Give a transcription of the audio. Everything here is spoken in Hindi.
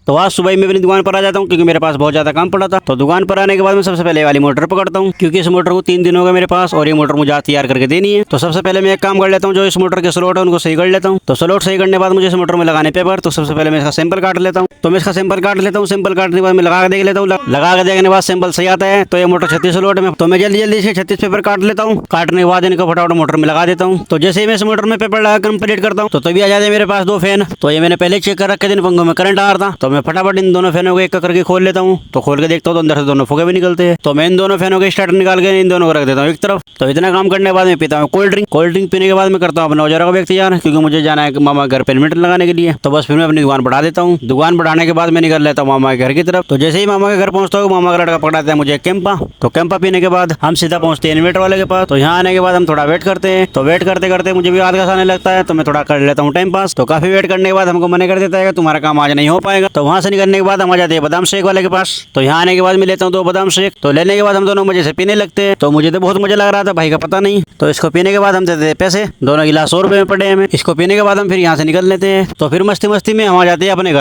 तो आज सुबह ही मैं अपनी दुकान पर आ जाता हूँ क्योंकि मेरे पास बहुत ज्यादा काम पड़ा था। तो दुकान पर आने के बाद मैं सबसे पहले वाली मोटर पकड़ता हूँ क्योंकि इस मोटर को 3 दिन हो गए मेरे पास और ये मोटर मुझे आज तैयार करके देनी है। तो सबसे पहले मैं एक काम कर लेता हूँ, जो इस मोटर के स्लॉट है उनको सही कर लेता हूँ। तो स्लॉट सही करने के बाद मुझे इस मोटर में लगाने पेपर, तो सबसे पहले मैं इसका सैंपल काट लेता हूँ। तो मैं इसका सैंपल काट लेता हूँ। सैंपल काटने के बाद मैं लगा के देख लेता हूँ। लगा के देखने के बाद सैंपल सही आता है तो ये मोटर 36 स्लॉट में। तो मैं जल्दी जल्दी से 36 पेपर काट लेता हूँ। काटने के बाद इनको फटाफट मोटर में लगा देता हूँ। तो जैसे ही मैं इस मोटर में पेपर लगा कंप्लीट करता हूँ तो तभी आ जाते हैं मेरे पास 2 फैन। तो ये मैंने पहले चेक कर रखे थे, पंखों में करंट आ रहा था। तो मैं फटाफट इन दोनों फैनों को एक करके खोल लेता हूँ। तो खोल के देखता हूँ तो अंदर से दोनों फुगे भी निकलते हैं। तो मैं इन दोनों फैनों के स्टार्टर निकाल के इन दोनों को रख देता हूँ एक तरफ। तो इतना काम करने के बाद मैं पीता हूँ कोल्ड ड्रिंक। कोल्ड ड्रिंक पीने के बाद मैं करता हूँ अपना औजारों का व्यक्ति यार, क्योंकि मुझे जाना है मामा घर पेमेंट लगाने के लिए। तो बस फिर मैं अपनी दुकान बढ़ा देता हूँ। दुकान बढ़ाने के बाद मैं निकल लेता हूँ मामा के घर की तरफ। तो जैसे ही मामा के घर पहुंचता हूँ मामा का लड़का पकड़ाता है मुझे कैंपा। तो कैंपा पीने के बाद हम सीधा पहुंचते हैं इन्वर्टर वाले के पास। तो यहाँ आने के बाद हम थोड़ा वेट करते हैं। तो वेट करते करते मुझे भी आधा आने लगता है तो मैं थोड़ा कर लेता हूँ टाइम पास। तो काफी वेट करने के बाद हमको मना कर देता है तुम्हारा काम आज नहीं हो पाएगा। तो वहाँ से निकलने के बाद हम आ जाते हैं बादाम शेक वाले के पास। तो यहाँ आने के बाद मैं लेता हूँ 2 बादाम शेक। तो लेने के बाद हम दोनों मजे से पीने लगते हैं। तो मुझे तो बहुत मजा लग रहा था, भाई का पता नहीं। तो इसको पीने के बाद हम देते हैं पैसे। दोनों गिलास 100 रुपए में पड़े हमें। इसको पीने के बाद हम फिर यहाँ से निकल लेते हैं। तो फिर मस्ती मस्ती में हम आ जाते हैं अपने घर।